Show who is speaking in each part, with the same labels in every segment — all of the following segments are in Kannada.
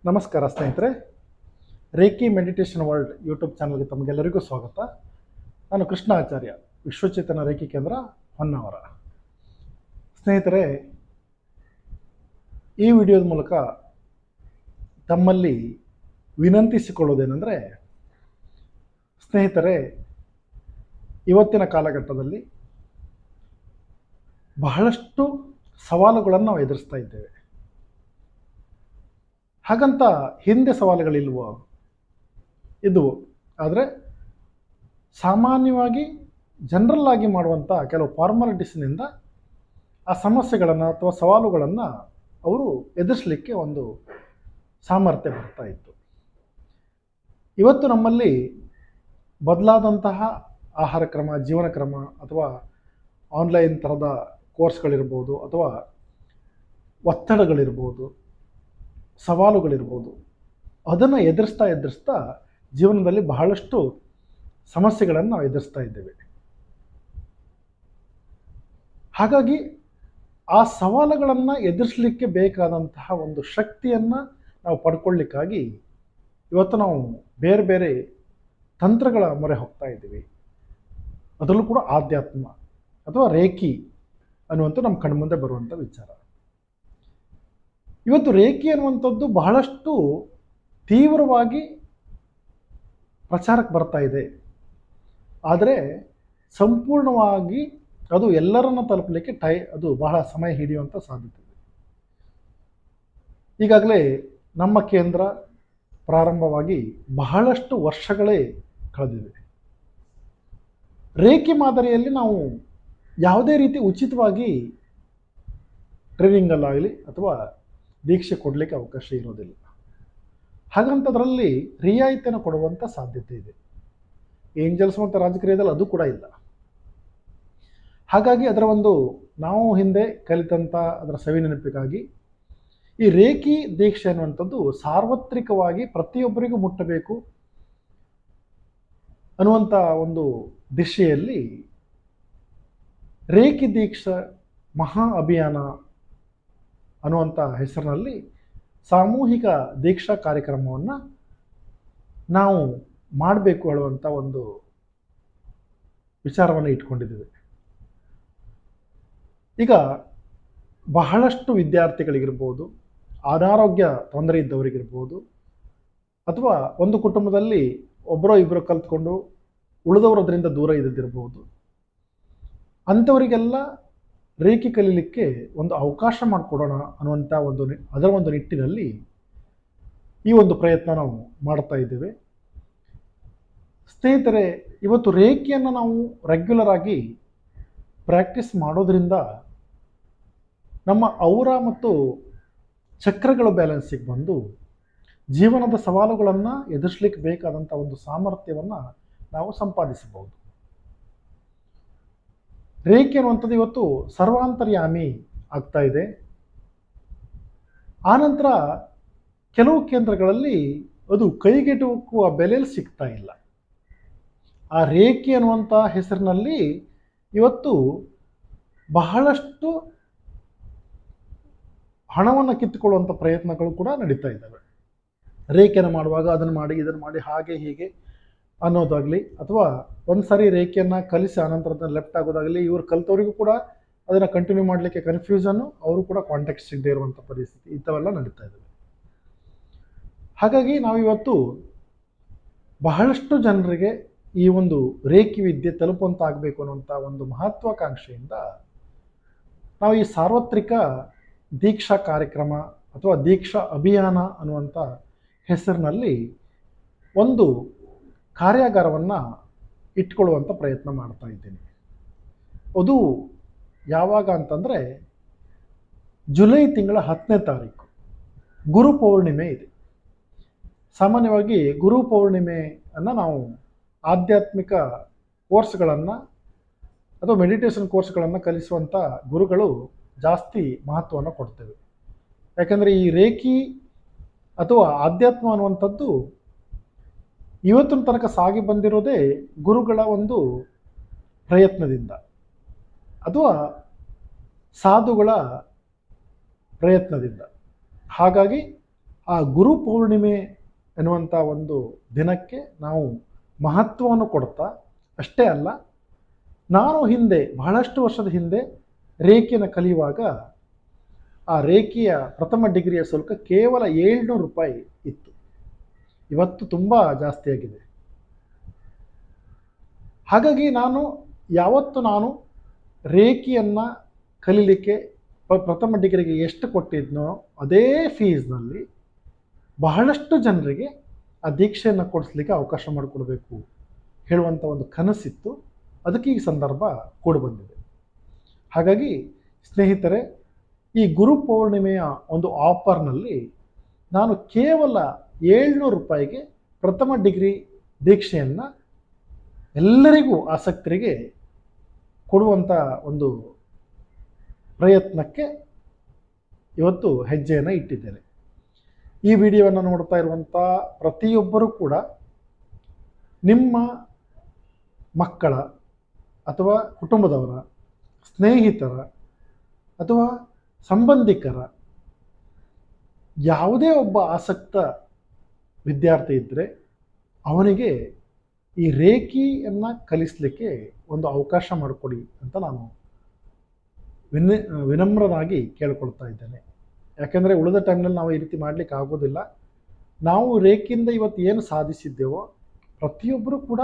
Speaker 1: ನಮಸ್ಕಾರ ಸ್ನೇಹಿತರೆ, ರೇಖಿ ಮೆಡಿಟೇಷನ್ ವರ್ಲ್ಡ್ ಯೂಟ್ಯೂಬ್ ಚಾನಲ್ಗೆ ತಮಗೆಲ್ಲರಿಗೂ ಸ್ವಾಗತ. ನಾನು ಕೃಷ್ಣ ಆಚಾರ್ಯ, ವಿಶ್ವಚೇತನ ರೇಖಿ ಕೇಂದ್ರ ಹೊನ್ನಾವರ. ಸ್ನೇಹಿತರೆ, ಈ ವಿಡಿಯೋದ ಮೂಲಕ ತಮ್ಮಲ್ಲಿ ವಿನಂತಿಸಿಕೊಳ್ಳೋದೇನೆಂದರೆ, ಸ್ನೇಹಿತರೆ, ಇವತ್ತಿನ ಕಾಲಘಟ್ಟದಲ್ಲಿ ಬಹಳಷ್ಟು ಸವಾಲುಗಳನ್ನು ನಾವು ಎದುರಿಸ್ತಾ ಇದ್ದೇವೆ. ಹಾಗಂತ ಹಿಂದೆ ಸವಾಲುಗಳಿಲ್ವ? ಇದು ಆದರೆ ಸಾಮಾನ್ಯವಾಗಿ ಜನರಲ್ ಆಗಿ ಮಾಡುವಂಥ ಕೆಲವು ಫಾರ್ಮಾಲಿಟೀಸ್ನಿಂದ ಆ ಸಮಸ್ಯೆಗಳನ್ನು ಅಥವಾ ಸವಾಲುಗಳನ್ನು ಅವರು ಎದುರಿಸಲಿಕ್ಕೆ ಒಂದು ಸಾಮರ್ಥ್ಯ ಬರ್ತಾ ಇತ್ತು. ಇವತ್ತು ನಮ್ಮಲ್ಲಿ ಬದಲಾದಂತಹ ಆಹಾರ ಕ್ರಮ, ಜೀವನ ಕ್ರಮ ಅಥವಾ ಆನ್ಲೈನ್ ಥರದ ಕೋರ್ಸ್ಗಳಿರ್ಬೋದು ಅಥವಾ ಒತ್ತಡಗಳಿರ್ಬೋದು, ಸವಾಲುಗಳಿರ್ಬೋದು, ಅದನ್ನು ಎದುರಿಸ್ತಾ ಜೀವನದಲ್ಲಿ ಬಹಳಷ್ಟು ಸಮಸ್ಯೆಗಳನ್ನು ನಾವು ಎದುರಿಸ್ತಾ ಇದ್ದೇವೆ. ಹಾಗಾಗಿ ಆ ಸವಾಲುಗಳನ್ನು ಎದುರಿಸಲಿಕ್ಕೆ ಬೇಕಾದಂತಹ ಒಂದು ಶಕ್ತಿಯನ್ನು ನಾವು ಪಡ್ಕೊಳ್ಳಿಕ್ಕಾಗಿ ಇವತ್ತು ನಾವು ಬೇರೆ ಬೇರೆ ತಂತ್ರಗಳ ಮೊರೆ ಹೋಗ್ತಾ ಇದ್ದೀವಿ. ಅದರಲ್ಲೂ ಕೂಡ ಆಧ್ಯಾತ್ಮ ಅಥವಾ ರೇಖಿ ಅನ್ನುವಂಥ ನಮ್ಮ ಕಣ್ಮುಂದೆ ಬರುವಂಥ ವಿಚಾರ. ಇವತ್ತು ರೇಖಿ ಅನ್ನುವಂಥದ್ದು ಬಹಳಷ್ಟು ತೀವ್ರವಾಗಿ ಪ್ರಚಾರಕ್ಕೆ ಬರ್ತಾ ಇದೆ. ಆದರೆ ಸಂಪೂರ್ಣವಾಗಿ ಅದು ಎಲ್ಲರನ್ನ ತಲುಪಲಿಕ್ಕೆ ಅದು ಬಹಳ ಸಮಯ ಹಿಡಿಯುವಂಥ ಸಾಧ್ಯತೆ ಇದೆ. ಈಗಾಗಲೇ ನಮ್ಮ ಕೇಂದ್ರ ಪ್ರಾರಂಭವಾಗಿ ಬಹಳಷ್ಟು ವರ್ಷಗಳೇ ಕಳೆದಿವೆ. ರೇಖಿ ಮಾದರಿಯಲ್ಲಿ ನಾವು ಯಾವುದೇ ರೀತಿ ಉಚಿತವಾಗಿ ಟ್ರೈನಿಂಗಲ್ಲಾಗಲಿ ಅಥವಾ ದೀಕ್ಷೆ ಕೊಡಲಿಕ್ಕೆ ಅವಕಾಶ ಇರೋದಿಲ್ಲ. ಹಾಗಂತದ್ರಲ್ಲಿ ರಿಯಾಯಿತಿಯನ್ನು ಕೊಡುವಂಥ ಸಾಧ್ಯತೆ ಇದೆ. ಏಂಜಲ್ಸ್ ಮತ್ತು ರಾಜಕೀಯದಲ್ಲಿ ಅದು ಕೂಡ ಇಲ್ಲ. ಹಾಗಾಗಿ ಅದರ ನಾವು ಹಿಂದೆ ಕಲಿತಂಥ ಅದರ ಸವಿನೆನಪಿಗಾಗಿ ಈ ರೇಖಿ ದೀಕ್ಷೆ ಅನ್ನುವಂಥದ್ದು ಸಾರ್ವತ್ರಿಕವಾಗಿ ಪ್ರತಿಯೊಬ್ಬರಿಗೂ ಮುಟ್ಟಬೇಕು ಅನ್ನುವಂಥ ಒಂದು ದಿಶೆಯಲ್ಲಿ ರೇಖಿ ದೀಕ್ಷಾ ಮಹಾ ಅಭಿಯಾನ ಅನ್ನುವಂಥ ಹೆಸರಿನಲ್ಲಿ ಸಾಮೂಹಿಕ ದೀಕ್ಷಾ ಕಾರ್ಯಕ್ರಮವನ್ನು ನಾವು ಮಾಡಬೇಕು ಹೇಳುವಂಥ ಒಂದು ವಿಚಾರವನ್ನು ಇಟ್ಕೊಂಡಿದ್ದೇವೆ. ಈಗ ಬಹಳಷ್ಟು ವಿದ್ಯಾರ್ಥಿಗಳಿಗಿರ್ಬೋದು, ಅನಾರೋಗ್ಯ ತೊಂದರೆ ಇದ್ದವರಿಗಿರ್ಬೋದು, ಅಥವಾ ಒಂದು ಕುಟುಂಬದಲ್ಲಿ ಒಬ್ಬರೋ ಇಬ್ಬರು ಕಲ್ತ್ಕೊಂಡು ಉಳಿದವರು ಅದರಿಂದ ದೂರ ಇದ್ದಿರ್ಬೋದು, ಅಂಥವರಿಗೆಲ್ಲ ರೇಖಿ ಕಲೀಲಿಕ್ಕೆ ಒಂದು ಅವಕಾಶ ಮಾಡಿಕೊಡೋಣ ಅನ್ನುವಂಥ ಅದರ ಒಂದು ನಿಟ್ಟಿನಲ್ಲಿ ಈ ಒಂದು ಪ್ರಯತ್ನ ನಾವು ಮಾಡ್ತಾ ಇದ್ದೇವೆ. ಸ್ನೇಹಿತರೆ, ಇವತ್ತು ರೇಖಿಯನ್ನು ನಾವು ರೆಗ್ಯುಲರ್ ಆಗಿ ಪ್ರಾಕ್ಟೀಸ್ ಮಾಡೋದ್ರಿಂದ ನಮ್ಮ ಔರ ಮತ್ತು ಚಕ್ರಗಳು ಬ್ಯಾಲೆನ್ಸಿಗೆ ಬಂದು ಜೀವನದ ಸವಾಲುಗಳನ್ನು ಎದುರಿಸಲಿಕ್ಕೆ ಬೇಕಾದಂಥ ಒಂದು ಸಾಮರ್ಥ್ಯವನ್ನು ನಾವು ಸಂಪಾದಿಸಬಹುದು. ರೇಖಿ ಅನ್ನುವಂಥದ್ದು ಇವತ್ತು ಸರ್ವಾಂತರ್ಯಾಮಿ ಆಗ್ತಾ ಇದೆ. ಆನಂತರ ಕೆಲವು ಕೇಂದ್ರಗಳಲ್ಲಿ ಅದು ಕೈಗೆಟುಕುವ ಬೆಲೆಯಲ್ಲಿ ಸಿಗ್ತಾ ಇಲ್ಲ. ಆ ರೇಖಿ ಅನ್ನುವಂಥ ಹೆಸರಿನಲ್ಲಿ ಇವತ್ತು ಬಹಳಷ್ಟು ಹಣವನ್ನು ಕಿತ್ತುಕೊಳ್ಳುವಂಥ ಪ್ರಯತ್ನಗಳು ಕೂಡ ನಡೀತಾ ಇದ್ದಾವೆ. ರೇಖೆಯನ್ನು ಮಾಡುವಾಗ ಅದನ್ನು ಮಾಡಿ ಇದನ್ನು ಮಾಡಿ ಹಾಗೆ ಹೀಗೆ ಅನ್ನೋದಾಗಲಿ, ಅಥವಾ ಒಂದು ಸಾರಿ ರೇಖೆಯನ್ನು ಕಲಿಸಿ ಆನಂತರ ಲೆಫ್ಟ್ ಆಗೋದಾಗಲಿ, ಇವರು ಕಲಿತವರಿಗೂ ಕೂಡ ಅದನ್ನು ಕಂಟಿನ್ಯೂ ಮಾಡಲಿಕ್ಕೆ ಕನ್ಫ್ಯೂಷನ್ನು, ಅವರು ಕೂಡ ಕಾಂಟ್ಯಾಕ್ಟ್ ಸಿಗದೆ ಇರುವಂಥ ಪರಿಸ್ಥಿತಿ ಇಂಥವೆಲ್ಲ ನಡೀತಾ ಇದ್ದಾವೆ. ಹಾಗಾಗಿ ನಾವಿವತ್ತು ಬಹಳಷ್ಟು ಜನರಿಗೆ ಈ ಒಂದು ರೇಖಿ ವಿದ್ಯೆ ತಲುಪುವಂತ ಆಗಬೇಕು ಅನ್ನುವಂಥ ಒಂದು ಮಹತ್ವಾಕಾಂಕ್ಷೆಯಿಂದ ನಾವು ಈ ಸಾರ್ವತ್ರಿಕ ದೀಕ್ಷಾ ಕಾರ್ಯಕ್ರಮ ಅಥವಾ ದೀಕ್ಷಾ ಅಭಿಯಾನ ಅನ್ನುವಂಥ ಹೆಸರಿನಲ್ಲಿ ಒಂದು ಕಾರ್ಯಾಗಾರವನ್ನು ಇಟ್ಕೊಳ್ಳುವಂಥ ಪ್ರಯತ್ನ ಮಾಡ್ತಾ ಇದ್ದೀನಿ. ಅದು ಯಾವಾಗ ಅಂತಂದರೆ ಜುಲೈ ತಿಂಗಳ 10ನೇ ತಾರೀಕು ಗುರು ಪೌರ್ಣಿಮೆ ಇದೆ. ಸಾಮಾನ್ಯವಾಗಿ ಗುರು ಪೌರ್ಣಿಮೆಯನ್ನು ನಾವು ಆಧ್ಯಾತ್ಮಿಕ ಕೋರ್ಸ್ಗಳನ್ನು ಅಥವಾ ಮೆಡಿಟೇಷನ್ ಕೋರ್ಸ್ಗಳನ್ನು ಕಲಿಸುವಂಥ ಗುರುಗಳು ಜಾಸ್ತಿ ಮಹತ್ವವನ್ನು ಕೊಡ್ತೇವೆ. ಯಾಕಂದರೆ ಈ ರೇಖಿ ಅಥವಾ ಆಧ್ಯಾತ್ಮ ಅನ್ನುವಂಥದ್ದು ಇವತ್ತಿನ ತನಕ ಸಾಗಿ ಬಂದಿರೋದೇ ಗುರುಗಳ ಒಂದು ಪ್ರಯತ್ನದಿಂದ ಅಥವಾ ಸಾಧುಗಳ ಪ್ರಯತ್ನದಿಂದ. ಹಾಗಾಗಿ ಆ ಗುರು ಪೌರ್ಣಿಮೆ ಎನ್ನುವಂಥ ಒಂದು ದಿನಕ್ಕೆ ನಾವು ಮಹತ್ವವನ್ನು ಕೊಡ್ತಾ, ಅಷ್ಟೇ ಅಲ್ಲ, ನಾನು ಹಿಂದೆ ಬಹಳಷ್ಟು ವರ್ಷದ ಹಿಂದೆ ರೇಖೆಯನ್ನು ಕಲಿಯುವಾಗ ಆ ರೇಖೆಯ ಪ್ರಥಮ ಡಿಗ್ರಿಯ ಶುಲ್ಕ ಕೇವಲ 700 ರೂಪಾಯಿ ಇತ್ತು. ಇವತ್ತು ತುಂಬ ಜಾಸ್ತಿ ಆಗಿದೆ. ಹಾಗಾಗಿ ಯಾವತ್ತು ನಾನು ರೇಖೆಯನ್ನು ಕಲೀಲಿಕ್ಕೆ ಪ್ರಥಮ ಡಿಗ್ರಿಗೆ ಎಷ್ಟು ಕೊಟ್ಟಿದ್ನೋ ಅದೇ ಫೀಸ್ನಲ್ಲಿ ಬಹಳಷ್ಟು ಜನರಿಗೆ ಆ ದೀಕ್ಷೆಯನ್ನು ಕೊಡಿಸ್ಲಿಕ್ಕೆ ಅವಕಾಶ ಮಾಡಿಕೊಡ್ಬೇಕು ಹೇಳುವಂಥ ಒಂದು ಕನಸಿತ್ತು. ಅದಕ್ಕೆ ಈ ಸಂದರ್ಭ ಕೂಡಿ ಬಂದಿದೆ. ಹಾಗಾಗಿ ಸ್ನೇಹಿತರೆ, ಈ ಗುರು ಪೌರ್ಣಿಮೆಯ ಒಂದು ಆಫರ್ನಲ್ಲಿ ನಾನು ಕೇವಲ 700 ರೂಪಾಯಿಗೆ ಪ್ರಥಮ ಡಿಗ್ರಿ ದೀಕ್ಷೆಯನ್ನು ಎಲ್ಲರಿಗೂ ಆಸಕ್ತರಿಗೆ ಕೊಡುವಂಥ ಒಂದು ಪ್ರಯತ್ನಕ್ಕೆ ಇವತ್ತು ಹೆಜ್ಜೆಯನ್ನು ಇಟ್ಟಿದ್ದೇನೆ. ಈ ವಿಡಿಯೋವನ್ನು ನೋಡ್ತಾ ಇರುವಂಥ ಪ್ರತಿಯೊಬ್ಬರೂ ಕೂಡ ನಿಮ್ಮ ಮಕ್ಕಳ ಅಥವಾ ಕುಟುಂಬದವರ, ಸ್ನೇಹಿತರ ಅಥವಾ ಸಂಬಂಧಿಕರ ಯಾವುದೇ ಒಬ್ಬ ಆಸಕ್ತ ವಿದ್ಯಾರ್ಥಿ ಇದ್ದರೆ ಅವನಿಗೆ ಈ ರೇಖಿಯನ್ನು ಕಲಿಸಲಿಕ್ಕೆ ಒಂದು ಅವಕಾಶ ಮಾಡಿಕೊಡಿ ಅಂತ ನಾನು ವಿನಮ್ರನಾಗಿ ಕೇಳ್ಕೊಳ್ತಾ ಇದ್ದೇನೆ. ಯಾಕೆಂದರೆ ಉಳಿದ ಟೈಮ್ನಲ್ಲಿ ನಾವು ಈ ರೀತಿ ಮಾಡಲಿಕ್ಕೆ ಆಗೋದಿಲ್ಲ. ನಾವು ರೇಖೆಯಿಂದ ಇವತ್ತು ಏನು ಸಾಧಿಸಿದ್ದೇವೋ ಪ್ರತಿಯೊಬ್ಬರೂ ಕೂಡ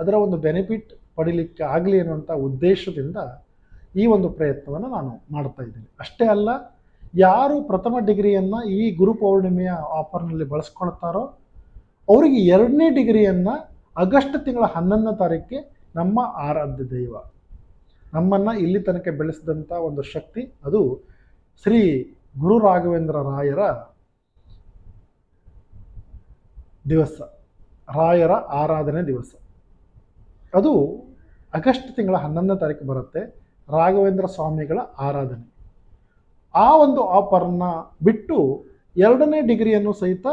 Speaker 1: ಅದರ ಒಂದು ಬೆನಿಫಿಟ್ ಪಡೀಲಿಕ್ಕೆ ಆಗಲಿ ಅನ್ನುವಂಥ ಉದ್ದೇಶದಿಂದ ಈ ಒಂದು ಪ್ರಯತ್ನವನ್ನು ನಾನು ಮಾಡ್ತಾ ಇದ್ದೇನೆ. ಅಷ್ಟೇ ಅಲ್ಲ, ಯಾರು ಪ್ರಥಮ ಡಿಗ್ರಿಯನ್ನು ಈ ಗುರು ಪೌರ್ಣಿಮೆಯ ಆಫರ್ನಲ್ಲಿ ಬಳಸ್ಕೊಳ್ತಾರೋ ಅವರಿಗೆ 2ನೇ ಡಿಗ್ರಿಯನ್ನು ಆಗಸ್ಟ್ ತಿಂಗಳ 11ನೇ ತಾರೀಕಿಗೆ ನಮ್ಮ ಆರಾಧ್ಯ ದೈವ, ನಮ್ಮನ್ನು ಇಲ್ಲಿ ತನಕ ಬೆಳೆಸಿದಂಥ ಒಂದು ಶಕ್ತಿ, ಅದು ಶ್ರೀ ಗುರು ರಾಘವೇಂದ್ರ ರಾಯರ ದಿವಸ, ರಾಯರ ಆರಾಧನೆ ದಿವಸ. ಅದು ಆಗಸ್ಟ್ ತಿಂಗಳ 11ನೇ ತಾರೀಕು ಬರುತ್ತೆ, ರಾಘವೇಂದ್ರ ಸ್ವಾಮಿಗಳ ಆರಾಧನೆ. ಆ ಒಂದು ಆಫರನ್ನು ಬಿಟ್ಟು 2ನೇ ಡಿಗ್ರಿಯನ್ನು ಸಹಿತ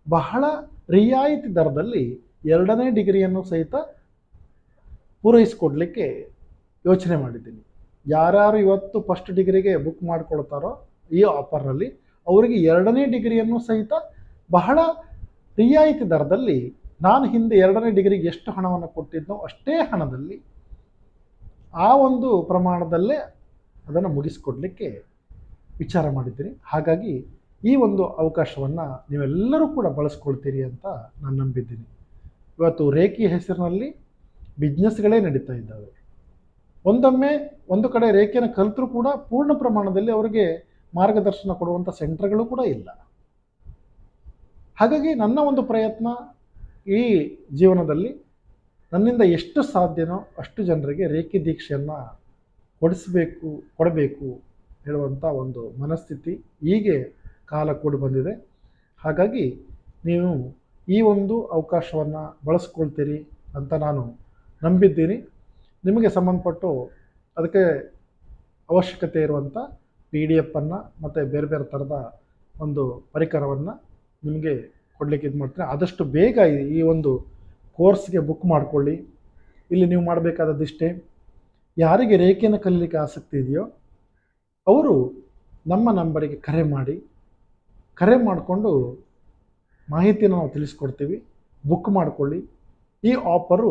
Speaker 1: ಬಹಳ ರಿಯಾಯಿತಿ ದರದಲ್ಲಿ 2ನೇ ಡಿಗ್ರಿಯನ್ನು ಸಹಿತ ಪೂರೈಸಿಕೊಡ್ಲಿಕ್ಕೆ ಯೋಚನೆ ಮಾಡಿದ್ದೀನಿ. ಯಾರ್ಯಾರು ಇವತ್ತು ಫಸ್ಟ್ ಡಿಗ್ರಿಗೆ ಬುಕ್ ಮಾಡಿಕೊಳ್ತಾರೋ ಈ ಆಫರ್ನಲ್ಲಿ ಅವರಿಗೆ 2ನೇ ಡಿಗ್ರಿಯನ್ನು ಸಹಿತ ಬಹಳ ರಿಯಾಯಿತಿ ದರದಲ್ಲಿ, ನಾನು ಹಿಂದೆ 2ನೇ ಡಿಗ್ರಿಗೆ ಎಷ್ಟು ಹಣವನ್ನು ಕೊಟ್ಟಿದ್ನೋ ಅಷ್ಟೇ ಹಣದಲ್ಲಿ, ಆ ಒಂದು ಪ್ರಮಾಣದಲ್ಲೇ ಅದನ್ನು ಮುಗಿಸ್ಕೊಡ್ಲಿಕ್ಕೆ ವಿಚಾರ ಮಾಡಿದ್ದೀನಿ. ಹಾಗಾಗಿ ಈ ಒಂದು ಅವಕಾಶವನ್ನು ನೀವೆಲ್ಲರೂ ಕೂಡ ಬಳಸ್ಕೊಳ್ತೀರಿ ಅಂತ ನಾನು ನಂಬಿದ್ದೀನಿ. ಇವತ್ತು ರೇಖಿ ಹೆಸರಿನಲ್ಲಿ ಬಿಸ್ನೆಸ್ಗಳೇ ನಡೀತಾ ಇದ್ದಾವೆ. ಒಂದೊಮ್ಮೆ ಒಂದು ಕಡೆ ರೇಖೆಯನ್ನು ಕಲಿತರೂ ಕೂಡ ಪೂರ್ಣ ಪ್ರಮಾಣದಲ್ಲಿ ಅವರಿಗೆ ಮಾರ್ಗದರ್ಶನ ಕೊಡುವಂಥ ಸೆಂಟರ್ಗಳು ಕೂಡ ಇಲ್ಲ. ಹಾಗಾಗಿ ನನ್ನ ಒಂದು ಪ್ರಯತ್ನ ಈ ಜೀವನದಲ್ಲಿ ನನ್ನಿಂದ ಎಷ್ಟು ಸಾಧ್ಯನೋ ಅಷ್ಟು ಜನರಿಗೆ ರೇಖಿ ದೀಕ್ಷೆಯನ್ನು ಕೊಡಬೇಕು ಹೇಳುವಂಥ ಒಂದು ಮನಸ್ಥಿತಿ ಹೀಗೆ ಕಾಲ ಕೂಡಿ ಬಂದಿದೆ. ಹಾಗಾಗಿ ನೀವು ಈ ಒಂದು ಅವಕಾಶವನ್ನು ಬಳಸ್ಕೊಳ್ತೀರಿ ಅಂತ ನಾನು ನಂಬಿದ್ದೀನಿ. ನಿಮಗೆ ಸಂಬಂಧಪಟ್ಟು ಅದಕ್ಕೆ ಅವಶ್ಯಕತೆ ಇರುವಂಥ PDF ಅನ್ನು ಮತ್ತು ಬೇರೆ ಬೇರೆ ಥರದ ಒಂದು ಪರಿಕರವನ್ನು ನಿಮಗೆ ಕೊಡಲಿಕ್ಕೆ ಇದು ಮಾಡ್ತೀನಿ. ಆದಷ್ಟು ಬೇಗ ಈ ಒಂದು ಕೋರ್ಸ್ಗೆ ಬುಕ್ ಮಾಡಿಕೊಳ್ಳಿ. ಇಲ್ಲಿ ನೀವು ಮಾಡಬೇಕಾದದ್ದಿಷ್ಟೇ, ಯಾರಿಗೆ ರೇಖೆಯನ್ನು ಕಲೀಲಿಕ್ಕೆ ಆಸಕ್ತಿ ಇದೆಯೋ ಅವರು ನಮ್ಮ ನಂಬರಿಗೆ ಕರೆ ಮಾಡಿಕೊಂಡು ಮಾಹಿತಿಯನ್ನು ನಾವು ತಿಳಿಸ್ಕೊಡ್ತೀವಿ. ಬುಕ್ ಮಾಡಿಕೊಳ್ಳಿ. ಈ ಆಫರು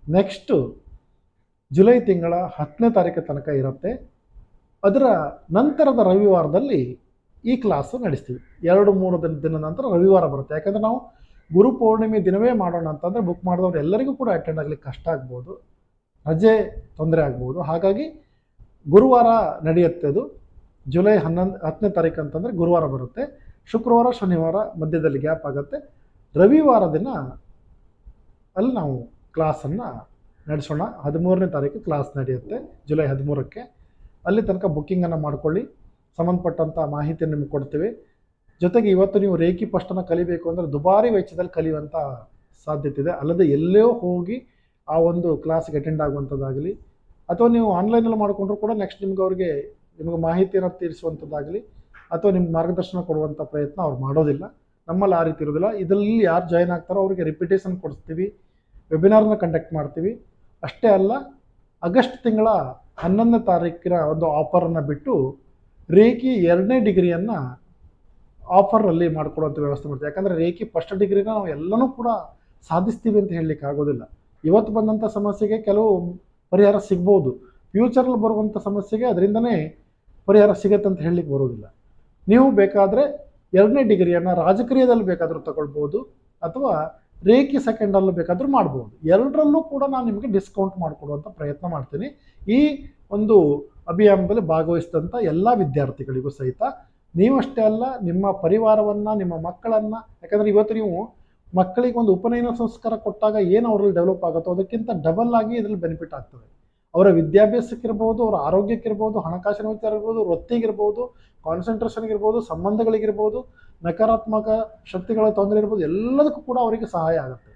Speaker 1: ನೆಕ್ಸ್ಟು ಜುಲೈ ತಿಂಗಳ 10ನೇ ತಾರೀಕು ತನಕ ಇರುತ್ತೆ. ಅದರ ನಂತರದ ರವಿವಾರದಲ್ಲಿ ಈ ಕ್ಲಾಸು ನಡೆಸ್ತೀವಿ. 2-3 ದಿನ ನಂತರ ರವಿವಾರ ಬರುತ್ತೆ. ಯಾಕಂದರೆ ನಾವು ಗುರು ಪೌರ್ಣಿಮೆ ದಿನವೇ ಮಾಡೋಣ ಅಂತಂದರೆ ಬುಕ್ ಮಾಡಿದವರು ಎಲ್ಲರಿಗೂ ಕೂಡ ಅಟೆಂಡ್ ಆಗಲಿಕ್ಕೆ ಕಷ್ಟ ಆಗ್ಬೋದು, ರಜೆ ತೊಂದರೆ ಆಗ್ಬೋದು. ಹಾಗಾಗಿ ಗುರುವಾರ ನಡೆಯುತ್ತೆ. ಅದು ಜುಲೈ 10ನೇ ತಾರೀಕು ಅಂತಂದರೆ ಗುರುವಾರ ಬರುತ್ತೆ. ಶುಕ್ರವಾರ ಶನಿವಾರ ಮಧ್ಯದಲ್ಲಿ ಗ್ಯಾಪ್ ಆಗುತ್ತೆ. ರವಿವಾರ ದಿನ ಅಲ್ಲಿ ನಾವು ಕ್ಲಾಸನ್ನು ನಡೆಸೋಣ. 13ನೇ ತಾರೀಕು ಕ್ಲಾಸ್ ನಡೆಯುತ್ತೆ, ಜುಲೈ 13ಕ್ಕೆ. ಅಲ್ಲಿ ತನಕ ಬುಕ್ಕಿಂಗನ್ನು ಮಾಡಿಕೊಳ್ಳಿ. ಸಂಬಂಧಪಟ್ಟಂಥ ಮಾಹಿತಿಯನ್ನು ನಿಮಗೆ ಕೊಡ್ತೀವಿ. ಜೊತೆಗೆ ಇವತ್ತು ನೀವು ರೇಖಿ ಫಸ್ಟನ್ನು ಕಲಿಬೇಕು ಅಂದರೆ ದುಬಾರಿ ವೆಚ್ಚದಲ್ಲಿ ಕಲಿಯುವಂಥ ಸಾಧ್ಯತೆ ಇದೆ. ಅಲ್ಲದೆ ಎಲ್ಲೋ ಹೋಗಿ ಆ ಒಂದು ಕ್ಲಾಸ್ಗೆ ಅಟೆಂಡ್ ಆಗುವಂಥದ್ದಾಗಲಿ, ಅಥವಾ ನೀವು ಆನ್ಲೈನಲ್ಲಿ ಮಾಡಿಕೊಂಡ್ರೂ ಕೂಡ ನೆಕ್ಸ್ಟ್ ನಿಮಗೆ ಮಾಹಿತಿಯನ್ನು ತಿಳಿಸುವಂಥದ್ದಾಗಲಿ ಅಥವಾ ನಿಮ್ಗೆ ಮಾರ್ಗದರ್ಶನ ಕೊಡುವಂಥ ಪ್ರಯತ್ನ ಅವ್ರು ಮಾಡೋದಿಲ್ಲ. ನಮ್ಮಲ್ಲಿ ಆ ರೀತಿ ಇರೋದಿಲ್ಲ. ಇದರಲ್ಲಿ ಯಾರು ಜಾಯ್ನ್ ಆಗ್ತಾರೋ ಅವರಿಗೆ ರಿಪಿಟೇಷನ್ ಕೊಡಿಸ್ತೀವಿ, ವೆಬಿನಾರ್ನ ಕಂಡಕ್ಟ್ ಮಾಡ್ತೀವಿ. ಅಷ್ಟೇ ಅಲ್ಲ, ಆಗಸ್ಟ್ ತಿಂಗಳ 11ನೇ ತಾರೀಕಿನ ಒಂದು ಆಫರನ್ನು ಬಿಟ್ಟು ರೇಖಿ 2ನೇ ಡಿಗ್ರಿಯನ್ನು ಆಫರಲ್ಲಿ ಮಾಡಿಕೊಡುವಂಥ ವ್ಯವಸ್ಥೆ ಮಾಡ್ತೀವಿ. ಯಾಕಂದರೆ ರೇಖಿ ಫಸ್ಟ್ ಡಿಗ್ರಿನ ನಾವು ಎಲ್ಲನೂ ಕೂಡ ಸಾಧಿಸ್ತೀವಿ ಅಂತ ಹೇಳಲಿಕ್ಕೆ ಆಗೋದಿಲ್ಲ. ಇವತ್ತು ಬಂದಂಥ ಸಮಸ್ಯೆಗೆ ಕೆಲವು ಪರಿಹಾರ ಸಿಗ್ಬೋದು, ಫ್ಯೂಚರಲ್ಲಿ ಬರುವಂಥ ಸಮಸ್ಯೆಗೆ ಅದರಿಂದನೇ ಪರಿಹಾರ ಸಿಗತ್ತೆ ಅಂತ ಹೇಳಲಿಕ್ಕೆ ಬರೋದಿಲ್ಲ. ನೀವು ಬೇಕಾದರೆ 2ನೇ ಡಿಗ್ರಿಯನ್ನು ರಾಜಕೀಯದಲ್ಲಿ ಬೇಕಾದರೂ ತಗೊಳ್ಬೋದು, ಅಥವಾ ರೇಖಿ ಸೆಕೆಂಡಲ್ಲೂ ಬೇಕಾದರೂ ಮಾಡ್ಬೋದು. ಎರಡರಲ್ಲೂ ಕೂಡ ನಾನು ನಿಮಗೆ ಡಿಸ್ಕೌಂಟ್ ಮಾಡಿಕೊಡುವಂಥ ಪ್ರಯತ್ನ ಮಾಡ್ತೀನಿ. ಈ ಒಂದು ಅಭಿಯಾನದಲ್ಲಿ ಭಾಗವಹಿಸಿದಂಥ ಎಲ್ಲ ವಿದ್ಯಾರ್ಥಿಗಳಿಗೂ ಸಹಿತ ನೀವಷ್ಟೇ ಅಲ್ಲ, ನಿಮ್ಮ ಪರಿವಾರವನ್ನು, ನಿಮ್ಮ ಮಕ್ಕಳನ್ನು, ಯಾಕಂದರೆ ಇವತ್ತು ನೀವು ಮಕ್ಕಳಿಗೆ ಒಂದು ಉಪನಯನ ಸಂಸ್ಕಾರ ಕೊಟ್ಟಾಗ ಏನು ಅವರಲ್ಲಿ ಡೆವಲಪ್ ಆಗುತ್ತೋ ಅದಕ್ಕಿಂತ ಡಬಲ್ ಆಗಿ ಇದರಲ್ಲಿ ಬೆನಿಫಿಟ್ ಆಗ್ತದೆ. ಅವರ ವಿದ್ಯಾಭ್ಯಾಸಕ್ಕಿರ್ಬೋದು, ಅವರ ಆರೋಗ್ಯಕ್ಕಿರ್ಬೋದು, ಹಣಕಾಸಿನ ವಿಚಾರ ಇರ್ಬೋದು, ವೃತ್ತಿಗಿರ್ಬೋದು, ಕಾನ್ಸಂಟ್ರೇಷನ್ಗಿರ್ಬೋದು, ಸಂಬಂಧಗಳಿಗಿರ್ಬೋದು, ನಕಾರಾತ್ಮಕ ಶಕ್ತಿಗಳ ತೊಂದರೆ ಇರ್ಬೋದು, ಎಲ್ಲದಕ್ಕೂ ಕೂಡ ಅವರಿಗೆ ಸಹಾಯ ಆಗುತ್ತೆ.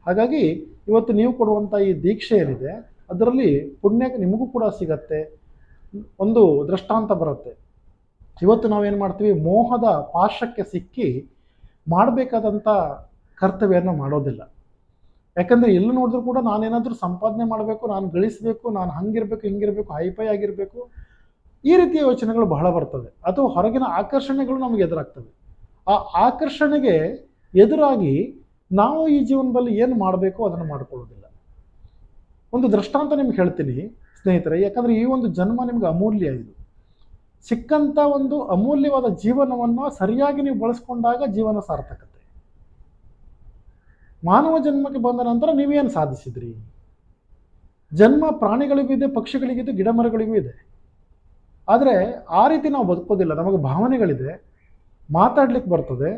Speaker 1: ಹಾಗಾಗಿ ಇವತ್ತು ನೀವು ಕೊಡುವಂಥ ಈ ದೀಕ್ಷೆ ಏನಿದೆ ಅದರಲ್ಲಿ ಪುಣ್ಯ ನಿಮಗೂ ಕೂಡ ಸಿಗತ್ತೆ, ಒಂದು ದೃಷ್ಟಾಂತ ಬರುತ್ತೆ. ಇವತ್ತು ನಾವೇನು ಮಾಡ್ತೀವಿ, ಮೋಹದ ಪಾಶಕ್ಕೆ ಸಿಕ್ಕಿ ಮಾಡಬೇಕಾದಂಥ ಕರ್ತವ್ಯವನ್ನು ಮಾಡೋದಿಲ್ಲ. ಯಾಕಂದರೆ ಎಲ್ಲಿ ನೋಡಿದ್ರು ಕೂಡ ನಾನೇನಾದರೂ ಸಂಪಾದನೆ ಮಾಡಬೇಕು, ನಾನು ಗಳಿಸಬೇಕು, ನಾನು ಹಂಗಿರಬೇಕು, ಹಿಂಗಿರಬೇಕು, ಹೈಫೈ ಆಗಿರಬೇಕು, ಈ ರೀತಿಯ ಯೋಚನೆಗಳು ಬಹಳ ಬರ್ತವೆ. ಅಥವಾ ಹೊರಗಿನ ಆಕರ್ಷಣೆಗಳು ನಮಗೆ ಎದುರಾಗ್ತವೆ. ಆ ಆಕರ್ಷಣೆಗೆ ಎದುರಾಗಿ ನಾವು ಈ ಜೀವನದಲ್ಲಿ ಏನು ಮಾಡಬೇಕು ಅದನ್ನು ಮಾಡಿಕೊಳ್ಳೋದಿಲ್ಲ. ಒಂದು ದೃಷ್ಟಾಂತ ನಿಮ್ಗೆ ಹೇಳ್ತೀನಿ ಸ್ನೇಹಿತರೆ, ಯಾಕಂದರೆ ಈ ಒಂದು ಜನ್ಮ ನಿಮ್ಗೆ ಅಮೂಲ್ಯ. ಇದು ಸಿಕ್ಕಂಥ ಒಂದು ಅಮೂಲ್ಯವಾದ ಜೀವನವನ್ನು ಸರಿಯಾಗಿ ನೀವು ಬಳಸ್ಕೊಂಡಾಗ ಜೀವನ ಸಾರ್ಥಕತೆ. ಮಾನವ ಜನ್ಮಕ್ಕೆ ಬಂದ ನಂತರ ನೀವೇನು ಸಾಧಿಸಿದ್ರಿ? ಜನ್ಮ ಪ್ರಾಣಿಗಳಿಗೂ ಇದೆ, ಪಕ್ಷಿಗಳಿಗಿದೆ, ಗಿಡ ಮರಗಳಿಗೂ ಇದೆ. ಆದರೆ ಆ ರೀತಿ ನಾವು ಬದುಕೋದಿಲ್ಲ. ನಮಗೆ ಭಾವನೆಗಳಿದೆ, ಮಾತಾಡ್ಲಿಕ್ಕೆ ಬರ್ತದೆ,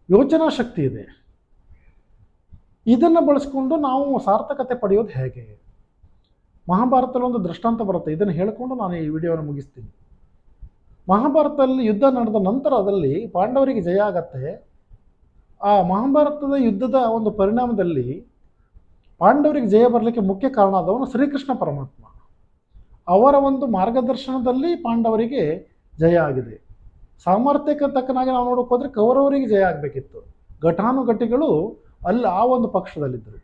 Speaker 1: ಯೋಚನಾ ಶಕ್ತಿ ಇದೆ. ಇದನ್ನು ಬಳಸ್ಕೊಂಡು ನಾವು ಸಾರ್ಥಕತೆ ಪಡೆಯೋದು ಹೇಗೆ? ಮಹಾಭಾರತದಲ್ಲಿ ಒಂದು ದೃಷ್ಟಾಂತ ಬರುತ್ತೆ, ಇದನ್ನು ಹೇಳಿಕೊಂಡು ನಾನು ಈ ವಿಡಿಯೋನ ಮುಗಿಸ್ತೀನಿ. ಮಹಾಭಾರತದಲ್ಲಿ ಯುದ್ಧ ನಡೆದ ನಂತರದಲ್ಲಿ ಪಾಂಡವರಿಗೆ ಜಯ ಆಗತ್ತೆ. ಆ ಮಹಾಭಾರತದ ಯುದ್ಧದ ಒಂದು ಪರಿಣಾಮದಲ್ಲಿ ಪಾಂಡವರಿಗೆ ಜಯ ಬರಲಿಕ್ಕೆ ಮುಖ್ಯ ಕಾರಣ ಆದವನು ಶ್ರೀಕೃಷ್ಣ ಪರಮಾತ್ಮ. ಅವರ ಒಂದು ಮಾರ್ಗದರ್ಶನದಲ್ಲಿ ಪಾಂಡವರಿಗೆ ಜಯ ಆಗಿದೆ. ಸಾಮರ್ಥ್ಯಕ್ಕೆ ತಕ್ಕನಾಗಿ ನಾವು ನೋಡೋಕೆ ಹೋದರೆ ಕೌರವರಿಗೆ ಜಯ ಆಗಬೇಕಿತ್ತು. ಘಟಾನುಘಟಿಗಳು ಅಲ್ಲಿ ಆ ಒಂದು ಪಕ್ಷದಲ್ಲಿದ್ದರು.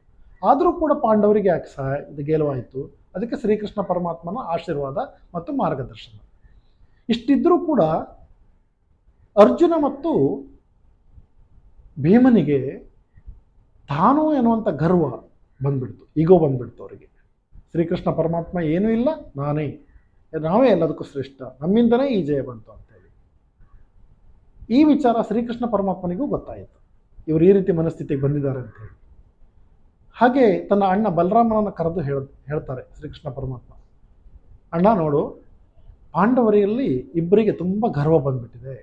Speaker 1: ಆದರೂ ಕೂಡ ಪಾಂಡವರಿಗೆ ಯಾಕೆ ಇದು ಗೆಲುವಾಯಿತು? ಅದಕ್ಕೆ ಶ್ರೀಕೃಷ್ಣ ಪರಮಾತ್ಮನ ಆಶೀರ್ವಾದ ಮತ್ತು ಮಾರ್ಗದರ್ಶನ. ಇಷ್ಟಿದ್ರೂ ಕೂಡ ಅರ್ಜುನ ಮತ್ತು ಭೀಮನಿಗೆ ತಾನು ಎನ್ನುವಂಥ ಗರ್ವ ಬಂದ್ಬಿಡ್ತು, ಈಗೋ ಬಂದ್ಬಿಡ್ತು ಅವರಿಗೆ. ಶ್ರೀಕೃಷ್ಣ ಪರಮಾತ್ಮ ಏನೂ ಇಲ್ಲ, ನಾವೇ ಎಲ್ಲದಕ್ಕೂ ಶ್ರೇಷ್ಠ, ನಮ್ಮಿಂದನೇ ಈ ಜಯ ಬಂತು ಅಂತೇಳಿ. ಈ ವಿಚಾರ ಶ್ರೀಕೃಷ್ಣ ಪರಮಾತ್ಮನಿಗೂ ಗೊತ್ತಾಯಿತು, ಇವರು ಈ ರೀತಿ ಮನಸ್ಥಿತಿಗೆ ಬಂದಿದ್ದಾರೆ ಅಂತೇಳಿ. ಹಾಗೆ ತನ್ನ ಅಣ್ಣ ಬಲರಾಮನನ್ನು ಕರೆದು ಹೇಳ್ತಾರೆ ಶ್ರೀಕೃಷ್ಣ ಪರಮಾತ್ಮ, ಅಣ್ಣ ನೋಡು, ಪಾಂಡವರಲ್ಲಿ ಇಬ್ಬರಿಗೆ ತುಂಬ ಗರ್ವ ಬಂದ್ಬಿಟ್ಟಿದೆ,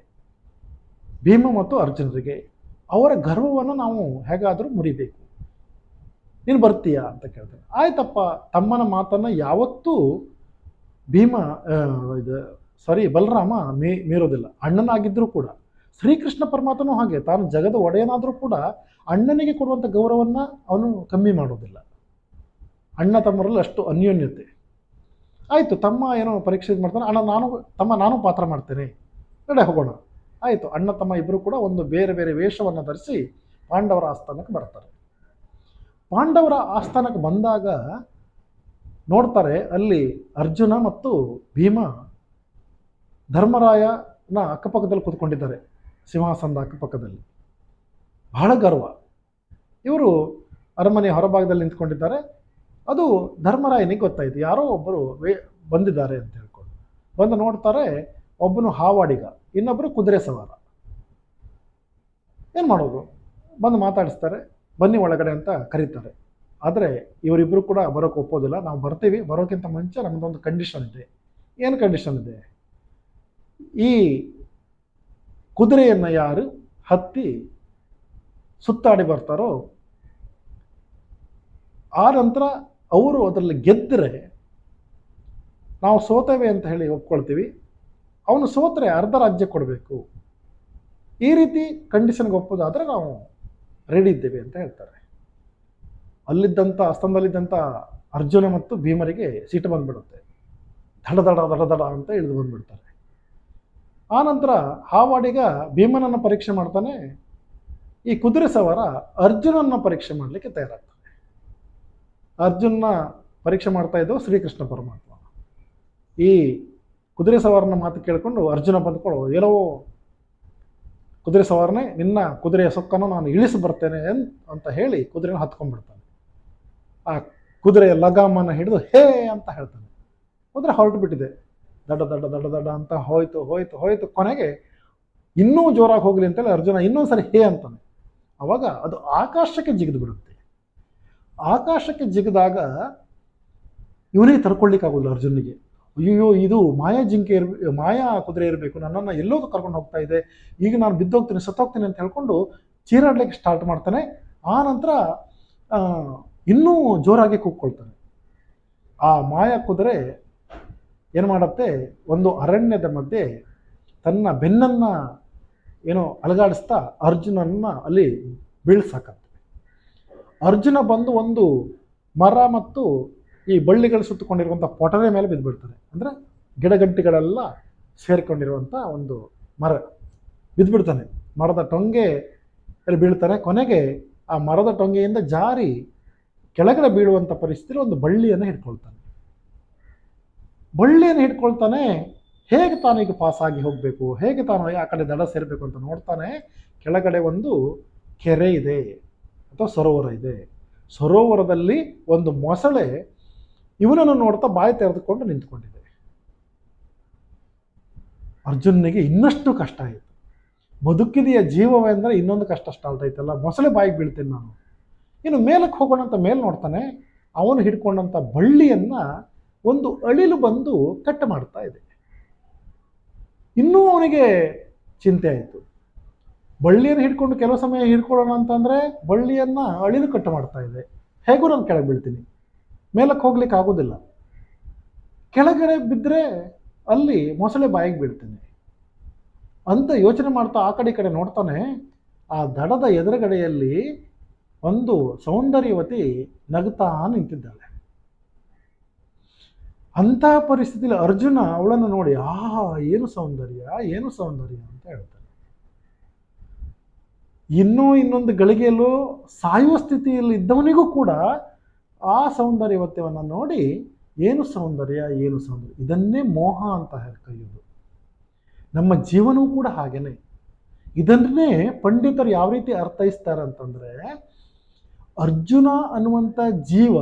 Speaker 1: ಭೀಮ ಮತ್ತು ಅರ್ಜುನರಿಗೆ. ಅವರ ಗರ್ವವನ್ನು ನಾವು ಹೇಗಾದರೂ ಮುರಿಬೇಕು, ನೀನು ಬರ್ತೀಯಾ ಅಂತ ಕೇಳ್ತಾನೆ. ಆಯ್ತಪ್ಪ, ತಮ್ಮನ ಮಾತನ್ನು ಯಾವತ್ತೂ ಬಲರಾಮ ಮೀರೋದಿಲ್ಲ. ಅಣ್ಣನಾಗಿದ್ದರೂ ಕೂಡ ಶ್ರೀಕೃಷ್ಣ ಪರಮಾತ್ಮನೂ ಹಾಗೆ, ತಾನು ಜಗದ ಒಡೆಯನಾದರೂ ಕೂಡ ಅಣ್ಣನಿಗೆ ಕೊಡುವಂಥ ಗೌರವವನ್ನು ಅವನು ಕಮ್ಮಿ ಮಾಡೋದಿಲ್ಲ. ಅಣ್ಣ ತಮ್ಮರಲ್ಲಿ ಅಷ್ಟು ಅನ್ಯೋನ್ಯತೆ. ಆಯಿತು, ತಮ್ಮ ಏನೋ ಪರೀಕ್ಷೆ ಮಾಡ್ತಾನೆ, ಅಣ್ಣ ನಾನು ಪಾತ್ರ ಮಾಡ್ತೇನೆ, ನಡೆ ಹೋಗೋಣ. ಆಯಿತು, ಅಣ್ಣ ತಮ್ಮ ಇಬ್ಬರು ಕೂಡ ಒಂದು ಬೇರೆ ಬೇರೆ ವೇಷವನ್ನು ಧರಿಸಿ ಪಾಂಡವರ ಆಸ್ಥಾನಕ್ಕೆ ಬರ್ತಾರೆ. ಪಾಂಡವರ ಆಸ್ಥಾನಕ್ಕೆ ಬಂದಾಗ ನೋಡ್ತಾರೆ, ಅಲ್ಲಿ ಅರ್ಜುನ ಮತ್ತು ಭೀಮ ಧರ್ಮರಾಯನ ಅಕ್ಕಪಕ್ಕದಲ್ಲಿ ಕೂತ್ಕೊಂಡಿದ್ದಾರೆ, ಸಿಂಹಾಸನದ ಅಕ್ಕಪಕ್ಕದಲ್ಲಿ. ಬಹಳ ಗರ್ವ. ಇವರು ಅರಮನೆ ಹೊರಭಾಗದಲ್ಲಿ ನಿಂತ್ಕೊಂಡಿದ್ದಾರೆ. ಅದು ಧರ್ಮರಾಯನಿಗೆ ಗೊತ್ತಾಯಿತು, ಯಾರೋ ಒಬ್ಬರು ಬಂದಿದ್ದಾರೆ ಅಂತ ಹೇಳ್ಕೊಂಡು ಬಂದು ನೋಡ್ತಾರೆ. ಒಬ್ಬನು ಹಾವಾಡಿಗ, ಇನ್ನೊಬ್ಬರು ಕುದುರೆ ಸವಾರ. ಏನು ಮಾಡೋದು? ಬಂದು ಮಾತಾಡಿಸ್ತಾರೆ, ಬನ್ನಿ ಒಳಗಡೆ ಅಂತ ಕರೀತಾರೆ. ಆದರೆ ಇವರಿಬ್ಬರು ಕೂಡ ಬರೋಕ್ಕೆ ಒಪ್ಪೋದಿಲ್ಲ. ನಾವು ಬರ್ತೀವಿ, ಬರೋಕ್ಕಿಂತ ಮುಂಚೆ ನಮ್ಮದೊಂದು ಕಂಡೀಷನ್ ಇದೆ. ಏನು ಕಂಡೀಷನ್ ಇದೆ? ಈ ಕುದುರೆಯನ್ನು ಯಾರು ಹತ್ತಿ ಸುತ್ತಾಡಿ ಬರ್ತಾರೋ ಆ ನಂತರ ಅವರು ಅದರಲ್ಲಿ ಗೆದ್ದರೆ ನಾವು ಸೋತೇವೆ ಅಂತ ಹೇಳಿ ಒಪ್ಕೊಳ್ತೀವಿ, ಅವನು ಸೋತ್ರೆ ಅರ್ಧ ರಾಜ್ಯ ಕೊಡಬೇಕು. ಈ ರೀತಿ ಕಂಡೀಷನ್ಗೆ ಒಪ್ಪೋದಾದರೆ ನಾವು ರೆಡಿ ಇದ್ದೇವೆ ಅಂತ ಹೇಳ್ತಾರೆ. ಅಲ್ಲಿದ್ದಂಥ ಆಸ್ಥಾನದಲ್ಲಿದ್ದಂಥ ಅರ್ಜುನ ಮತ್ತು ಭೀಮರಿಗೆ ಸಿಟ್ಟು ಬಂದ್ಬಿಡುತ್ತೆ. ದಡ ಅಂತ ಇಳಿದು ಬಂದ್ಬಿಡ್ತಾರೆ. ಆ ನಂತರ ಹಾವಾಡಿಗ ಭೀಮನನ್ನು ಪರೀಕ್ಷೆ ಮಾಡ್ತಾನೆ. ಈ ಕುದುರೆ ಸವಾರ ಅರ್ಜುನನ್ನ ಪರೀಕ್ಷೆ ಮಾಡಲಿಕ್ಕೆ ತಯಾರಾಗ್ತಾನೆ. ಅರ್ಜುನ ಪರೀಕ್ಷೆ ಮಾಡ್ತಾ ಇದ್ದವು ಶ್ರೀಕೃಷ್ಣ ಪರಮಾತ್ಮ. ಈ ಕುದುರೆ ಸವಾರನ ಮಾತು ಕೇಳಿಕೊಂಡು ಅರ್ಜುನ ಬಂದ್ಕೊಳ್ಳೋ, ಏನೋ ಕುದುರೆ ಸವಾರನೆ, ನಿನ್ನ ಕುದುರೆಯ ಸೊಕ್ಕನ್ನು ನಾನು ಇಳಿಸಿ ಬರ್ತೇನೆ ಅಂತ ಹೇಳಿ ಕುದುರೆನ ಹತ್ಕೊಂಡ್ಬಿಡ್ತಾನೆ. ಆ ಕುದುರೆಯ ಲಗಾಮನ್ನು ಹಿಡಿದು ಹೇ ಅಂತ ಹೇಳ್ತಾನೆ. ಕುದುರೆ ಹೊರಟು ಬಿಟ್ಟಿದೆ. ದಡ ದಡ ದಡ ದಡ ಅಂತ ಹೋಯ್ತು ಹೋಯ್ತು ಹೋಯ್ತು. ಕೊನೆಗೆ ಇನ್ನೂ ಜೋರಾಗಿ ಹೋಗ್ಲಿ ಅಂತೇಳಿ ಅರ್ಜುನ ಇನ್ನೊಂದು ಸರಿ ಹೇ ಅಂತಾನೆ. ಅವಾಗ ಅದು ಆಕಾಶಕ್ಕೆ ಜಿಗಿದು ಬಿಡುತ್ತೆ. ಆಕಾಶಕ್ಕೆ ಜಿಗಿದಾಗ ಇವನಿಗೆ ತಡ್ಕೊಳ್ಳಿಕ್ಕಾಗೋದಿಲ್ಲ ಅರ್ಜುನಿಗೆ. ಅಯ್ಯೋ, ಇದು ಮಾಯಾ ಜಿಂಕೆ ಮಾಯಾ ಕುದುರೆ ಇರಬೇಕು, ನನ್ನನ್ನು ಎಲ್ಲೋದು ಕರ್ಕೊಂಡು ಹೋಗ್ತಾ ಇದೆ, ಈಗ ನಾನು ಬಿದ್ದೋಗ್ತೀನಿ ಸತ್ತೋಗ್ತೀನಿ ಅಂತ ಹೇಳ್ಕೊಂಡು ಚೀರಾಡ್ಲಿಕ್ಕೆ ಸ್ಟಾರ್ಟ್ ಮಾಡ್ತಾನೆ. ಆ ನಂತರ ಇನ್ನೂ ಜೋರಾಗಿ ಕೂಗ್ಕೊಳ್ತಾನೆ. ಆ ಮಾಯಾ ಕುದುರೆ ಏನು ಮಾಡುತ್ತೆ, ಒಂದು ಅರಣ್ಯದ ಮಧ್ಯೆ ತನ್ನ ಬೆನ್ನನ್ನು ಏನೋ ಅಲಗಾಡಿಸ್ತಾ ಅರ್ಜುನನ್ನ ಅಲ್ಲಿ ಬೀಳ್ಸಾಕತ್ತೆ. ಅರ್ಜುನ ಬಂದು ಒಂದು ಮರ ಮತ್ತು ಈ ಬಳ್ಳಿಗಳು ಸುತ್ತಕೊಂಡಿರುವಂಥ ಪೊಟರೆ ಮೇಲೆ ಬಿದ್ದುಬಿಡ್ತಾನೆ. ಅಂದರೆ ಗಿಡಗಂಟಿಗಳೆಲ್ಲ ಸೇರಿಕೊಂಡಿರುವಂಥ ಒಂದು ಮರ ಬಿದ್ದುಬಿಡ್ತಾನೆ. ಮರದ ಟೊಂಗೆ ಅಲ್ಲಿ ಬೀಳ್ತಾನೆ. ಕೊನೆಗೆ ಆ ಮರದ ಟೊಂಗೆಯಿಂದ ಜಾರಿ ಕೆಳಗಡೆ ಬೀಳುವಂಥ ಪರಿಸ್ಥಿತಿಯಲ್ಲಿ ಒಂದು ಬಳ್ಳಿಯನ್ನು ಹಿಡ್ಕೊಳ್ತಾನೆ. ಬಳ್ಳಿಯನ್ನು ಹಿಡ್ಕೊಳ್ತಾನೆ. ಹೇಗೆ ತಾನು ಈಗ ಪಾಸಾಗಿ ಹೋಗಬೇಕು, ಹೇಗೆ ತಾನು ಆ ಕಡೆ ದಡ ಸೇರಬೇಕು ಅಂತ ನೋಡ್ತಾನೆ. ಕೆಳಗಡೆ ಒಂದು ಕೆರೆ ಇದೆ ಅಥವಾ ಸರೋವರ ಇದೆ. ಸರೋವರದಲ್ಲಿ ಒಂದು ಮೊಸಳೆ ಇವನನ್ನು ನೋಡ್ತಾ ಬಾಯಿ ತೆರೆದುಕೊಂಡು ನಿಂತ್ಕೊಂಡಿದೆ. ಅರ್ಜುನಿಗೆ ಇನ್ನಷ್ಟು ಕಷ್ಟ ಆಯಿತು. ಬದುಕಿದೆಯ ಜೀವವೆಂದರೆ ಇನ್ನೊಂದು ಕಷ್ಟ ಸ್ಟಾರ್ಟ್ ಆಯ್ತಲ್ಲ, ಮೊಸಳೆ ಬಾಯಿಗೆ ಬೀಳ್ತೇನೆ ನಾನು. ಇನ್ನು ಮೇಲಕ್ಕೆ ಹೋಗೋಣ ಅಂತ ಮೇಲೆ ನೋಡ್ತಾನೆ. ಅವನು ಹಿಡ್ಕೊಂಡಂಥ ಬಳ್ಳಿಯನ್ನು ಒಂದು ಅಳಿಲು ಬಂದು ಕಟ್ ಮಾಡ್ತಾ ಇದೆ. ಇನ್ನೂ ಅವನಿಗೆ ಚಿಂತೆ ಆಯಿತು. ಬಳ್ಳಿಯನ್ನು ಹಿಡ್ಕೊಂಡು ಕೆಲವು ಸಮಯ ಹಿಡ್ಕೊಳ್ಳೋಣ ಅಂತಂದರೆ ಬಳ್ಳಿಯನ್ನು ಅಳಿಲು ಕಟ್ ಮಾಡ್ತಾ ಇದೆ. ಹೇಗೂ ನಾನು ಕೆಳಗೆ ಬೀಳ್ತೀನಿ, ಮೇಲಕ್ಕೆ ಹೋಗ್ಲಿಕ್ಕೆ ಆಗೋದಿಲ್ಲ. ಕೆಳಗಡೆ ಬಿದ್ದರೆ ಅಲ್ಲಿ ಮೊಸಳೆ ಬಾಯಿಗೆ ಬೀಳ್ತೇನೆ ಅಂತ ಯೋಚನೆ ಮಾಡ್ತಾ ಆ ಕಡೆ ಈ ಕಡೆ ನೋಡ್ತಾನೆ. ಆ ದಡದ ಎದುರುಗಡೆಯಲ್ಲಿ ಒಂದು ಸೌಂದರ್ಯವತಿ ನಗುತ್ತಾ ನಿಂತಿದ್ದಾಳೆ. ಅಂತಹ ಪರಿಸ್ಥಿತಿಯಲ್ಲಿ ಅರ್ಜುನ ಅವಳನ್ನು ನೋಡಿ ಏನು ಸೌಂದರ್ಯ, ಏನು ಸೌಂದರ್ಯ ಅಂತ ಹೇಳ್ತಾನೆ. ಇನ್ನೊಂದು ಗಳಿಗೆಯಲ್ಲೂ ಸಾಯುವ ಸ್ಥಿತಿಯಲ್ಲಿ ಇದ್ದವನಿಗೂ ಕೂಡ ಆ ಸೌಂದರ್ಯವತ್ಯವನ್ನು ನೋಡಿ ಏನು ಸೌಂದರ್ಯ, ಏನು ಸೌಂದರ್ಯ, ಇದನ್ನೇ ಮೋಹ ಅಂತ ಕರೆಯೋದು. ನಮ್ಮ ಜೀವನವೂ ಕೂಡ ಹಾಗೇನೆ. ಇದನ್ನೇ ಪಂಡಿತರು ಯಾವ ರೀತಿ ಅರ್ಥೈಸ್ತಾರೆ ಅಂತಂದರೆ, ಅರ್ಜುನ ಅನ್ನುವಂಥ ಜೀವ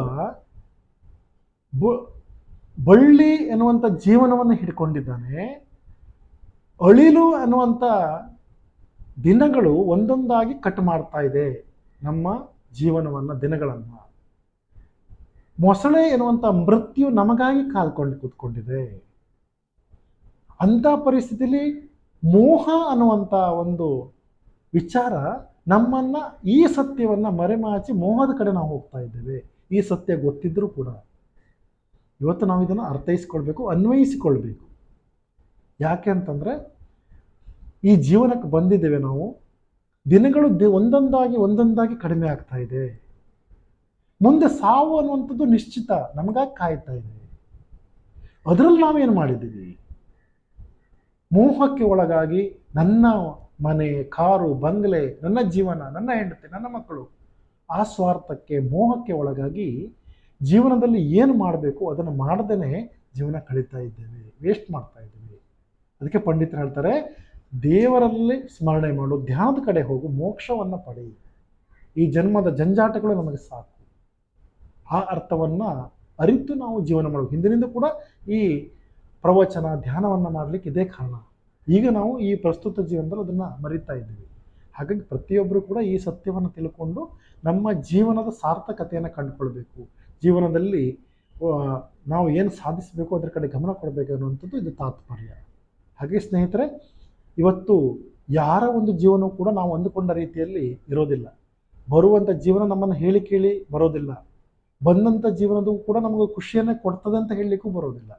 Speaker 1: ಬಳ್ಳಿ ಎನ್ನುವಂಥ ಜೀವನವನ್ನು ಹಿಡ್ಕೊಂಡಿದ್ದಾನೆ. ಅಳಿಲು ಅನ್ನುವಂಥ ದಿನಗಳು ಒಂದೊಂದಾಗಿ ಕಟ್ ಮಾಡ್ತಾ ಇದೆ ನಮ್ಮ ಜೀವನವನ್ನು, ದಿನಗಳನ್ನು. ಮೊಸಳೆ ಎನ್ನುವಂಥ ಮೃತ್ಯು ನಮಗಾಗಿ ಕಾಲ್ಕೊಂಡು ಕೂತ್ಕೊಂಡಿದೆ. ಅಂಥ ಪರಿಸ್ಥಿತಿಯಲ್ಲಿ ಮೋಹ ಅನ್ನುವಂಥ ಒಂದು ವಿಚಾರ ನಮ್ಮನ್ನು, ಈ ಸತ್ಯವನ್ನು ಮರೆಮಾಚಿ ಮೋಹದ ಕಡೆ ನಾವು ಹೋಗ್ತಾ ಇದ್ದೇವೆ. ಈ ಸತ್ಯ ಗೊತ್ತಿದ್ರೂ ಕೂಡ ಇವತ್ತು ನಾವು ಇದನ್ನು ಅರ್ಥೈಸ್ಕೊಳ್ಬೇಕು, ಅನ್ವಯಿಸಿಕೊಳ್ಬೇಕು. ಯಾಕೆ ಅಂತಂದರೆ ಈ ಜೀವನಕ್ಕೆ ಬಂದಿದ್ದೇವೆ ನಾವು, ದಿನಗಳು ಒಂದೊಂದಾಗಿ ಕಡಿಮೆ ಆಗ್ತಾ ಇದೆ. ಮುಂದೆ ಸಾವು ಅನ್ನುವಂಥದ್ದು ನಿಶ್ಚಿತ, ನಮಗಾಗಿ ಕಾಯ್ತಾ ಇದೆ. ಅದರಲ್ಲಿ ನಾವೇನು ಮಾಡಿದ್ದೀವಿ? ಮೋಹಕ್ಕೆ ಒಳಗಾಗಿ ನನ್ನ ಮನೆ, ಕಾರು, ಬಂಗಲೆ, ನನ್ನ ಜೀವನ, ನನ್ನ ಹೆಂಡತಿ, ನನ್ನ ಮಕ್ಕಳು, ಆ ಸ್ವಾರ್ಥಕ್ಕೆ, ಮೋಹಕ್ಕೆ ಒಳಗಾಗಿ ಜೀವನದಲ್ಲಿ ಏನು ಮಾಡಬೇಕು ಅದನ್ನು ಮಾಡದೇ ಜೀವನ ಕಳೀತಾ ಇದ್ದೇವೆ, ವೇಸ್ಟ್ ಮಾಡ್ತಾ ಇದ್ದೇವೆ. ಅದಕ್ಕೆ ಪಂಡಿತರು ಹೇಳ್ತಾರೆ, ದೇವರಲ್ಲಿ ಸ್ಮರಣೆ ಮಾಡು, ಧ್ಯಾನದ ಕಡೆ ಹೋಗು, ಮೋಕ್ಷವನ್ನು ಪಡೆಯಿ. ಈ ಜನ್ಮದ ಜಂಜಾಟಗಳು ನಮಗೆ ಸಾಕು. ಆ ಅರ್ಥವನ್ನು ಅರಿತು ನಾವು ಜೀವನ ಮಾಡಬೇಕು. ಹಿಂದಿನಿಂದ ಕೂಡ ಈ ಪ್ರವಚನ, ಧ್ಯಾನವನ್ನು ಮಾಡಲಿಕ್ಕೆ ಇದೇ ಕಾರಣ. ಈಗ ನಾವು ಈ ಪ್ರಸ್ತುತ ಜೀವನದಲ್ಲಿ ಅದನ್ನು ಮರಿತಾ ಇದ್ದೀವಿ. ಹಾಗಾಗಿ ಪ್ರತಿಯೊಬ್ಬರು ಕೂಡ ಈ ಸತ್ಯವನ್ನು ತಿಳ್ಕೊಂಡು ನಮ್ಮ ಜೀವನದ ಸಾರ್ಥಕತೆಯನ್ನು ಕಂಡುಕೊಳ್ಬೇಕು. ಜೀವನದಲ್ಲಿ ನಾವು ಏನು ಸಾಧಿಸಬೇಕು ಅದರ ಕಡೆ ಗಮನ ಕೊಡಬೇಕು ಅನ್ನುವಂಥದ್ದು ಇದು ತಾತ್ಪರ್ಯ. ಹಾಗೆ ಸ್ನೇಹಿತರೆ, ಇವತ್ತು ಯಾರ ಒಂದು ಜೀವನವೂ ಕೂಡ ನಾವು ಅಂದುಕೊಂಡ ರೀತಿಯಲ್ಲಿ ಇರೋದಿಲ್ಲ. ಬರುವಂಥ ಜೀವನ ನಮ್ಮನ್ನು ಹೇಳಿ ಕೇಳಿ ಬರೋದಿಲ್ಲ. ಬಂದಂಥ ಜೀವನದ ಕೂಡ ನಮಗೆ ಖುಷಿಯನ್ನೇ ಕೊಡ್ತದೆ ಅಂತ ಹೇಳಲಿಕ್ಕೂ ಬರೋದಿಲ್ಲ.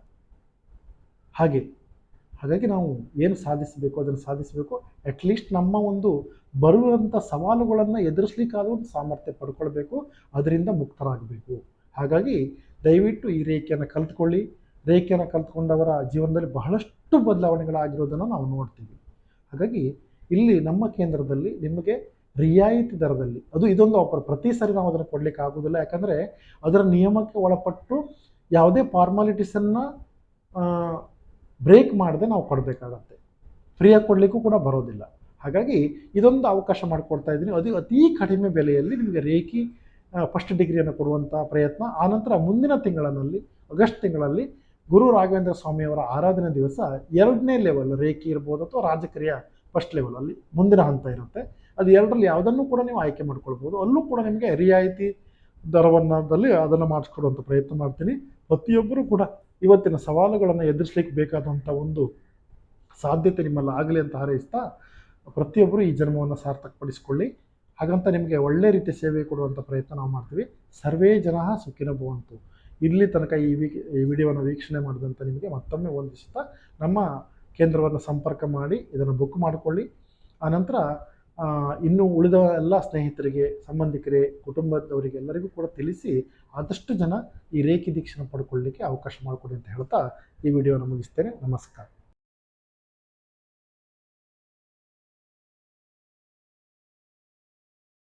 Speaker 1: ಹಾಗಾಗಿ ನಾವು ಏನು ಸಾಧಿಸಬೇಕು ಅದನ್ನು ಸಾಧಿಸಬೇಕು. ಅಟ್ಲೀಸ್ಟ್ ನಮ್ಮ ಒಂದು ಬರುವಂಥ ಸವಾಲುಗಳನ್ನು ಎದುರಿಸಲಿಕ್ಕಾದ ಒಂದು ಸಾಮರ್ಥ್ಯ ಪಡ್ಕೊಳ್ಬೇಕು, ಅದರಿಂದ ಮುಕ್ತರಾಗಬೇಕು. ಹಾಗಾಗಿ ದಯವಿಟ್ಟು ಈ ರೇಖೆಯನ್ನು ಕಲ್ತ್ಕೊಳ್ಳಿ. ರೇಖೆಯನ್ನು ಕಲ್ತ್ಕೊಂಡವರ ಜೀವನದಲ್ಲಿ ಬಹಳಷ್ಟು ಬದಲಾವಣೆಗಳಾಗಿರೋದನ್ನು ನಾವು ನೋಡ್ತೀವಿ. ಹಾಗಾಗಿ ಇಲ್ಲಿ ನಮ್ಮ ಕೇಂದ್ರದಲ್ಲಿ ನಿಮಗೆ ರಿಯಾಯಿತಿ ದರದಲ್ಲಿ, ಇದೊಂದು ಆಫರ್, ಪ್ರತಿ ಸಾರಿ ನಾವು ಅದನ್ನು ಕೊಡಲಿಕ್ಕೆ ಆಗೋದಿಲ್ಲ. ಯಾಕಂದರೆ ಅದರ ನಿಯಮಕ್ಕೆ ಒಳಪಟ್ಟು ಯಾವುದೇ ಫಾರ್ಮಾಲಿಟೀಸನ್ನು ಬ್ರೇಕ್ ಮಾಡದೆ ನಾವು ಕೊಡಬೇಕಾಗತ್ತೆ. ಫ್ರೀಯಾಗಿ ಕೊಡಲಿಕ್ಕೂ ಕೂಡ ಬರೋದಿಲ್ಲ. ಹಾಗಾಗಿ ಇದೊಂದು ಅವಕಾಶ ಮಾಡಿಕೊಡ್ತಾ ಇದ್ದೀನಿ. ಅದು ಅತೀ ಕಡಿಮೆ ಬೆಲೆಯಲ್ಲಿ ನಿಮಗೆ ರೇಖಿ ಫಸ್ಟ್ ಡಿಗ್ರಿಯನ್ನು ಕೊಡುವಂಥ ಪ್ರಯತ್ನ. ಆನಂತರ ಮುಂದಿನ ತಿಂಗಳಲ್ಲಿ ಆಗಸ್ಟ್ ತಿಂಗಳಲ್ಲಿ ಗುರು ರಾಘವೇಂದ್ರ ಸ್ವಾಮಿಯವರ ಆರಾಧನೆ ದಿವಸ 2ನೇ ಲೆವೆಲ್ ರೇಖಿ ಇರ್ಬೋದು ಅಥವಾ ರಾಜಕ್ರಿಯ ಫಸ್ಟ್ ಲೆವೆಲ್ ಅಲ್ಲಿ ಮುಂದಿನ ಹಂತ ಇರುತ್ತೆ. ಅದು ಎರಡರಲ್ಲಿ ಯಾವುದನ್ನು ಕೂಡ ನೀವು ಆಯ್ಕೆ ಮಾಡ್ಕೊಳ್ಬೋದು. ಅಲ್ಲೂ ಕೂಡ ನಿಮಗೆ ರಿಯಾಯಿತಿ ದರವನ್ನದಲ್ಲಿ ಅದನ್ನು ಮಾಡಿಸ್ಕೊಡುವಂಥ ಪ್ರಯತ್ನ ಮಾಡ್ತೀನಿ. ಪ್ರತಿಯೊಬ್ಬರೂ ಕೂಡ ಇವತ್ತಿನ ಸವಾಲುಗಳನ್ನು ಎದುರಿಸಲಿಕ್ಕೆ ಬೇಕಾದಂಥ ಒಂದು ಸಾಧ್ಯತೆ ನಿಮ್ಮಲ್ಲಿ ಆಗಲಿ ಅಂತ ಹಾರೈಸ್ತಾ, ಪ್ರತಿಯೊಬ್ಬರು ಈ ಜನ್ಮವನ್ನು ಸಾರ್ಥಕಪಡಿಸಿಕೊಳ್ಳಿ. ಹಾಗಂತ ನಿಮಗೆ ಒಳ್ಳೆ ರೀತಿಯ ಸೇವೆ ಕೊಡುವಂಥ ಪ್ರಯತ್ನ ನಾವು ಮಾಡ್ತೀವಿ. ಸರ್ವೇ ಜನ ಸುಖಿನೋ ಭವಂತು. ಇಲ್ಲಿ ತನಕ ಈ ವಿಡಿಯೋವನ್ನು ವೀಕ್ಷಣೆ ಮಾಡಿದಂಥ ನಿಮಗೆ ಮತ್ತೊಮ್ಮೆ ವಂದಿಸುತ್ತಾ, ನಮ್ಮ ಕೇಂದ್ರವನ್ನು ಸಂಪರ್ಕ ಮಾಡಿ ಇದನ್ನು ಬುಕ್ ಮಾಡಿಕೊಳ್ಳಿ. ಆನಂತರ ಇನ್ನು ಉಳಿದ ಎಲ್ಲ ಸ್ನೇಹಿತರಿಗೆ, ಸಂಬಂಧಿಕರಿಗೆ, ಕುಟುಂಬದವರಿಗೆ ಎಲ್ಲರಿಗೂ ಕೂಡ ತಿಳಿಸಿ ಆದಷ್ಟು ಜನ ಈ ರೇಖಿ ದೀಕ್ಷೆನ ಪಡ್ಕೊಳ್ಳಿಕ್ಕೆ ಅವಕಾಶ ಮಾಡಿಕೊಡಿ ಅಂತ ಹೇಳ್ತಾ ಈ ವಿಡಿಯೋನ ಮುಗಿಸ್ತೇನೆ. ನಮಸ್ಕಾರ.